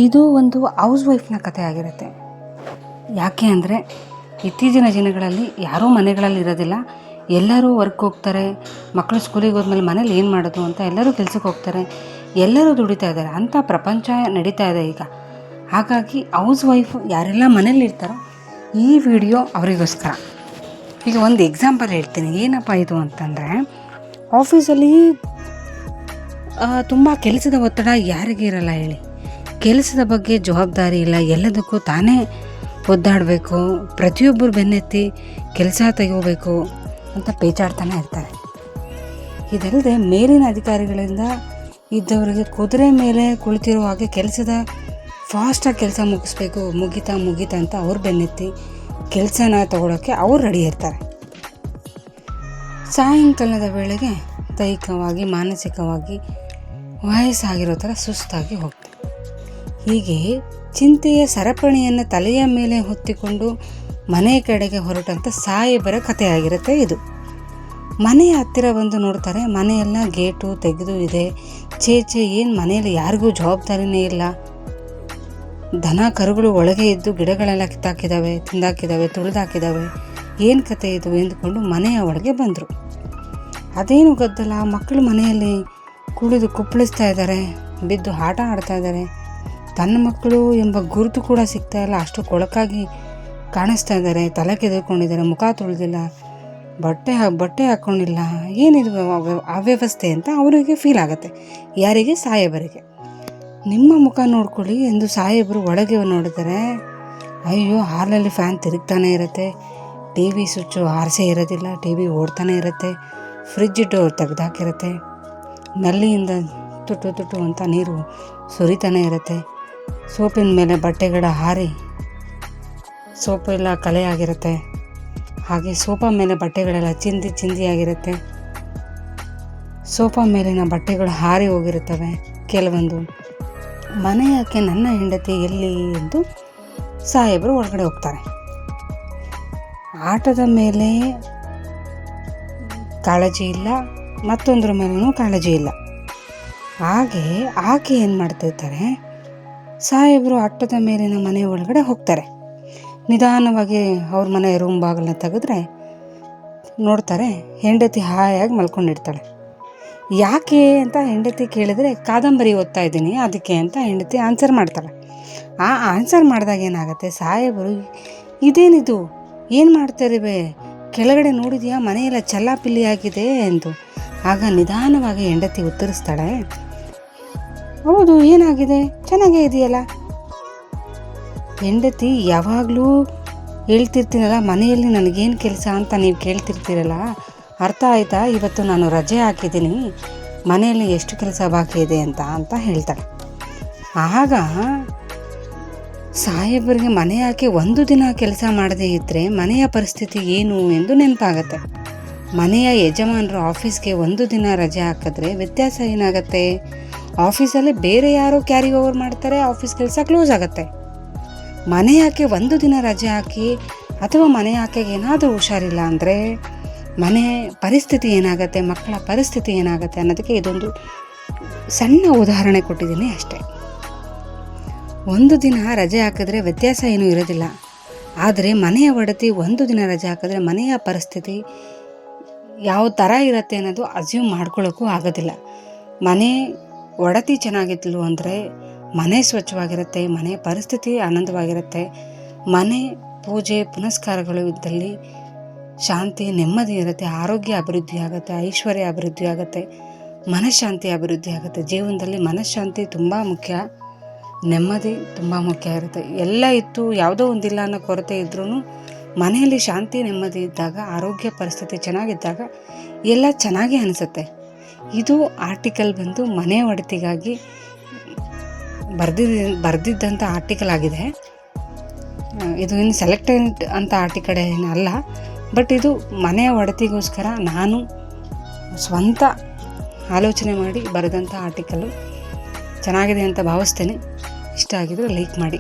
ಇದು ಒಂದು ಹೌಸ್ ವೈಫ್ನ ಕಥೆ ಆಗಿರುತ್ತೆ. ಯಾಕೆ ಅಂದರೆ ಇತ್ತೀಚಿನ ದಿನಗಳಲ್ಲಿ ಯಾರೂ ಮನೆಗಳಲ್ಲಿ ಇರೋದಿಲ್ಲ, ಎಲ್ಲರೂ ವರ್ಕ್ ಹೋಗ್ತಾರೆ. ಮಕ್ಕಳು ಸ್ಕೂಲಿಗೆ ಹೋದ್ಮೇಲೆ ಮನೇಲಿ ಏನು ಮಾಡೋದು ಅಂತ ಎಲ್ಲರೂ ಕೆಲ್ಸಕ್ಕೆ ಹೋಗ್ತಾರೆ, ಎಲ್ಲರೂ ದುಡಿತಾ ಇದ್ದಾರೆ. ಅಂಥ ಪ್ರಪಂಚ ನಡೀತಾ ಇದೆ ಈಗ. ಹಾಗಾಗಿ ಹೌಸ್ ವೈಫ್ ಯಾರೆಲ್ಲ ಮನೇಲಿ ಇರ್ತಾರೋ ಈ ವಿಡಿಯೋ ಅವರಿಗೋಸ್ಕರ. ಈಗ ಒಂದು ಎಕ್ಸಾಂಪಲ್ ಹೇಳ್ತೀನಿ. ಏನಪ್ಪ ಇದು ಅಂತಂದರೆ, ಆಫೀಸಲ್ಲಿ ತುಂಬ ಕೆಲಸದ ಒತ್ತಡ ಯಾರಿಗೆ ಇರಲ್ಲ ಹೇಳಿ. ಕೆಲಸದ ಬಗ್ಗೆ ಜವಾಬ್ದಾರಿ ಇಲ್ಲ, ಎಲ್ಲದಕ್ಕೂ ತಾನೇ ಒದ್ದಾಡಬೇಕು, ಪ್ರತಿಯೊಬ್ಬರು ಬೆನ್ನೆತ್ತಿ ಕೆಲಸ ತೆಗೋಬೇಕು ಅಂತ ಪೇಚಾಡ್ತಾನೆ ಇರ್ತಾರೆ. ಇದಲ್ಲದೆ ಮೇಲಿನ ಅಧಿಕಾರಿಗಳಿಂದ ಇದ್ದವರಿಗೆ ಕುದುರೆ ಮೇಲೆ ಕುಳಿತಿರೋ ಹಾಗೆ ಕೆಲಸದ ಫಾಸ್ಟಾಗಿ ಕೆಲಸ ಮುಗಿಸ್ಬೇಕು, ಮುಗೀತಾ ಅಂತ ಅವ್ರು ಬೆನ್ನೆತ್ತಿ ಕೆಲಸನ ತಗೊಳ್ಳೋಕ್ಕೆ ಅವ್ರು ರೆಡಿ ಇರ್ತಾರೆ. ಸಾಯಂಕಾಲದ ವೇಳೆಗೆ ದೈಹಿಕವಾಗಿ ಮಾನಸಿಕವಾಗಿ ವಯಸ್ಸಾಗಿರೋ ಥರ ಸುಸ್ತಾಗಿ ಹೋಗ್ತಾರೆ. ಹೀಗೆ ಚಿಂತೆಯ ಸರಪಣಿಯನ್ನು ತಲೆಯ ಮೇಲೆ ಹೊತ್ತಿಕೊಂಡು ಮನೆ ಕಡೆಗೆ ಹೊರಟಂಥ ಸಾಹೇಬರ ಕಥೆಯಾಗಿರುತ್ತೆ ಇದು. ಮನೆಯ ಹತ್ತಿರ ಬಂದು ನೋಡ್ತಾರೆ, ಮನೆಯೆಲ್ಲ ಗೇಟು ತೆಗೆದು ಇದೆ. ಚೇಚೆ, ಏನು ಮನೆಯಲ್ಲಿ ಯಾರಿಗೂ ಜವಾಬ್ದಾರಿನೇ ಇಲ್ಲ. ದನ ಕರುಗಳು ಒಳಗೆ ಇದ್ದು ಗಿಡಗಳೆಲ್ಲ ಕಿತ್ತಾಕಿದ್ದಾವೆ, ತಿಂದಾಕಿದ್ದಾವೆ, ತುಳಿದಾಕಿದ್ದಾವೆ. ಏನು ಕತೆ ಇದು ಎಂದುಕೊಂಡು ಮನೆಯ ಒಳಗೆ ಬಂದರು. ಅದೇನು ಗದ್ದಲ, ಮಕ್ಕಳು ಮನೆಯಲ್ಲಿ ಕುಳಿದು ಕುಪ್ಪಳಿಸ್ತಾ ಇದ್ದಾರೆ, ಬಿದ್ದು ಆಟ ಆಡ್ತಾ ಇದ್ದಾರೆ. ತನ್ನ ಮಕ್ಕಳು ಎಂಬ ಗುರುತು ಕೂಡ ಸಿಗ್ತಾ ಇಲ್ಲ, ಅಷ್ಟು ಕೊಳಕಾಗಿ ಕಾಣಿಸ್ತಾ ಇದ್ದಾರೆ. ತಲೆ ಕೆದರ್ಕೊಂಡಿದ್ದಾರೆ, ಮುಖ ತೊಳೆದಿಲ್ಲ, ಬಟ್ಟೆ ಹಾಕ್ಕೊಂಡಿಲ್ಲ. ಏನಿದು ಅವ್ಯವಸ್ಥೆ ಅಂತ ಅವರಿಗೆ ಫೀಲ್ ಆಗುತ್ತೆ. ಯಾರಿಗೆ? ಸಾಹೇಬರಿಗೆ. ನಿಮ್ಮ ಮುಖ ನೋಡ್ಕೊಳ್ಳಿ ಎಂದು ಸಾಹೇಬರು ಒಳಗೆ ನೋಡಿದರೆ, ಅಯ್ಯೋ, ಹಾಲಲ್ಲಿ ಫ್ಯಾನ್ ತಿರುಗ್ತಾನೆ ಇರುತ್ತೆ, ಟಿ ವಿ ಸ್ವಿಚ್ಚು ಆರಿಸೇ ಇರೋದಿಲ್ಲ, ಟಿ ವಿ ಓಡ್ತಾನೆ ಇರುತ್ತೆ, ಫ್ರಿಜ್ ಡೋರ್ ತೆಗೆದಾಕಿರುತ್ತೆ, ನಲ್ಲಿಯಿಂದ ತುಟ್ಟು ಅಂತ ನೀರು ಸುರಿತಾನೆ ಇರುತ್ತೆ, ಸೋಪಿನ ಮೇಲೆ ಬಟ್ಟೆಗಳ ಹಾರಿ ಸೋಪೆಲ್ಲ ಕಲೆಯಾಗಿರುತ್ತೆ, ಹಾಗೆ ಸೋಫಾ ಮೇಲೆ ಬಟ್ಟೆಗಳೆಲ್ಲ ಚಿಂದಿಯಾಗಿರುತ್ತೆ, ಸೋಫಾ ಮೇಲಿನ ಬಟ್ಟೆಗಳು ಹಾರಿ ಹೋಗಿರುತ್ತವೆ ಕೆಲವೊಂದು. ಮನೆ ಯಾಕೆ, ನನ್ನ ಹೆಂಡತಿ ಎಲ್ಲಿ ಎಂದು ಸಾಹೇಬರು ಒಳಗಡೆ ಹೋಗ್ತಾರೆ. ಆಟದ ಮೇಲೆ ಕಾಳಜಿ ಇಲ್ಲ, ಮತ್ತೊಂದರ ಮೇಲೂ ಕಾಳಜಿ ಇಲ್ಲ. ಹಾಗೆ ಆಕೆ ಏನು ಮಾಡ್ತಿರ್ತಾರೆ, ಸಾಹೇಬರು ಆಟದ ಮೇಲಿನ ಮನೆ ಒಳಗಡೆ ಹೋಗ್ತಾರೆ. ನಿಧಾನವಾಗಿ ಅವ್ರ ಮನೆ ರೂಮ್ ಬಾಗಿಲನ್ನ ತೆಗೆದ್ರೆ ನೋಡ್ತಾರೆ, ಹೆಂಡತಿ ಹಾಯಾಗಿ ಮಲ್ಕೊಂಡಿರ್ತಾಳೆ. ಯಾಕೆ ಅಂತ ಹೆಂಡತಿ ಕೇಳಿದರೆ, ಕಾದಂಬರಿ ಓದ್ತಾ ಇದ್ದೀನಿ ಅದಕ್ಕೆ ಅಂತ ಹೆಂಡತಿ ಆನ್ಸರ್ ಮಾಡ್ತಾಳೆ. ಆ ಆನ್ಸರ್ ಮಾಡಿದಾಗ ಏನಾಗುತ್ತೆ, ಸಾಹೇಬರು ಇದೇನಿದು, ಏನು ಮಾಡ್ತಾರಿವೆ, ಕೆಳಗಡೆ ನೋಡಿದ್ಯಾ ಮನೆಯೆಲ್ಲ ಚಲ್ಲಾಪಿಲ್ಲಿ ಆಗಿದೆ ಎಂದು. ಆಗ ನಿಧಾನವಾಗಿ ಹೆಂಡತಿ ಉತ್ತರಿಸ್ತಾಳೆ, ಹೌದು, ಏನಾಗಿದೆ, ಚೆನ್ನಾಗೇ ಇದೆಯಲ್ಲ. ಹೆಂಡತಿ ಯಾವಾಗಲೂ ಹೇಳ್ತಿರ್ತೀನಲ್ಲ, ಮನೆಯಲ್ಲಿ ನನಗೇನು ಕೆಲಸ ಅಂತ ನೀವು ಕೇಳ್ತಿರ್ತೀರಲ್ಲ, ಅರ್ಥ ಆಯಿತಾ, ಇವತ್ತು ನಾನು ರಜೆ ಹಾಕಿದ್ದೀನಿ, ಮನೆಯಲ್ಲಿ ಎಷ್ಟು ಕೆಲಸ ಬಾಕಿ ಇದೆ ಅಂತ ಹೇಳ್ತಾಳೆ. ಆಗ ಸಾಹೇಬರಿಗೆ ಮನೆ ಯಾಕೆ ಒಂದು ದಿನ ಕೆಲಸ ಮಾಡದೇ ಇದ್ದರೆ ಮನೆಯ ಪರಿಸ್ಥಿತಿ ಏನು ಎಂದು ನೆನಪಾಗತ್ತೆ. ಮನೆಯ ಯಜಮಾನರು ಆಫೀಸ್ಗೆ ಒಂದು ದಿನ ರಜೆ ಹಾಕಿದ್ರೆ ವ್ಯತ್ಯಾಸ ಏನಾಗುತ್ತೆ, ಆಫೀಸಲ್ಲಿ ಬೇರೆ ಯಾರೋ ಕ್ಯಾರಿ ಓವರ್ ಮಾಡ್ತಾರೆ, ಆಫೀಸ್ ಕೆಲಸ ಕ್ಲೋಸ್ ಆಗುತ್ತೆ. ಮನೆ ಯಾಕೆ ಒಂದು ದಿನ ರಜೆ ಹಾಕಿ, ಅಥವಾ ಮನೆ ಆಕೆಗೆ ಏನಾದರೂ ಹುಷಾರಿಲ್ಲ ಅಂದರೆ ಮನೆ ಪರಿಸ್ಥಿತಿ ಏನಾಗುತ್ತೆ, ಮಕ್ಕಳ ಪರಿಸ್ಥಿತಿ ಏನಾಗುತ್ತೆ ಅನ್ನೋದಕ್ಕೆ ಇದೊಂದು ಸಣ್ಣ ಉದಾಹರಣೆ ಕೊಟ್ಟಿದ್ದೀನಿ ಅಷ್ಟೇ. ಒಂದು ದಿನ ರಜೆ ಹಾಕಿದ್ರೆ ವ್ಯತ್ಯಾಸ ಏನೂ ಇರೋದಿಲ್ಲ, ಆದರೆ ಮನೆಯ ಒಡತಿ ಒಂದು ದಿನ ರಜೆ ಹಾಕಿದ್ರೆ ಮನೆಯ ಪರಿಸ್ಥಿತಿ ಯಾವ ಥರ ಇರುತ್ತೆ ಅನ್ನೋದು ಅಸ್ಯೂಮ್ ಮಾಡ್ಕೊಳ್ಳೋಕ್ಕೂ ಆಗೋದಿಲ್ಲ. ಮನೆ ಒಡತಿ ಚೆನ್ನಾಗಿದ್ಲು ಅಂದರೆ ಮನೆ ಸ್ವಚ್ಛವಾಗಿರುತ್ತೆ, ಮನೆ ಪರಿಸ್ಥಿತಿ ಆನಂದವಾಗಿರುತ್ತೆ, ಮನೆ ಪೂಜೆ ಪುನಸ್ಕಾರಗಳು ಇದ್ದಲ್ಲಿ ಶಾಂತಿ ನೆಮ್ಮದಿ ಇರುತ್ತೆ, ಆರೋಗ್ಯ ಅಭಿವೃದ್ಧಿ ಆಗುತ್ತೆ, ಐಶ್ವರ್ಯ ಅಭಿವೃದ್ಧಿ ಆಗುತ್ತೆ, ಮನಃಶಾಂತಿ ಅಭಿವೃದ್ಧಿ ಆಗುತ್ತೆ. ಜೀವನದಲ್ಲಿ ಮನಃಶಾಂತಿ ತುಂಬ ಮುಖ್ಯ, ನೆಮ್ಮದಿ ತುಂಬ ಮುಖ್ಯ ಇರುತ್ತೆ. ಎಲ್ಲ ಇತ್ತು, ಯಾವುದೋ ಒಂದಿಲ್ಲ ಅನ್ನೋ ಕೊರತೆ ಇದ್ರೂ ಮನೆಯಲ್ಲಿ ಶಾಂತಿ ನೆಮ್ಮದಿ ಇದ್ದಾಗ, ಆರೋಗ್ಯ ಪರಿಸ್ಥಿತಿ ಚೆನ್ನಾಗಿದ್ದಾಗ ಎಲ್ಲ ಚೆನ್ನಾಗಿ ಅನಿಸುತ್ತೆ. ಇದು ಆರ್ಟಿಕಲ್ ಬಂದು ಮನೆ ಒಡತಿಗಾಗಿ ಬರೆದಿದ್ದಂಥ ಆರ್ಟಿಕಲ್ ಆಗಿದೆ. ಇದು ಇನ್ನು ಸೆಲೆಕ್ಟೆಡ್ ಅಂತ ಆರ್ಟಿಕಲ್ ಏನಲ್ಲ, ಬಟ್ ಇದು ಮನೆಯ ಒಡತಿಗೋಸ್ಕರ ನಾನು ಸ್ವಂತ ಆಲೋಚನೆ ಮಾಡಿ ಬರೆದಂಥ ಆರ್ಟಿಕಲ್ಲು. ಚೆನ್ನಾಗಿದೆ ಅಂತ ಭಾವಿಸ್ತೇನೆ. ಇಷ್ಟ ಆಗಿದ್ರೆ ಲೈಕ್ ಮಾಡಿ.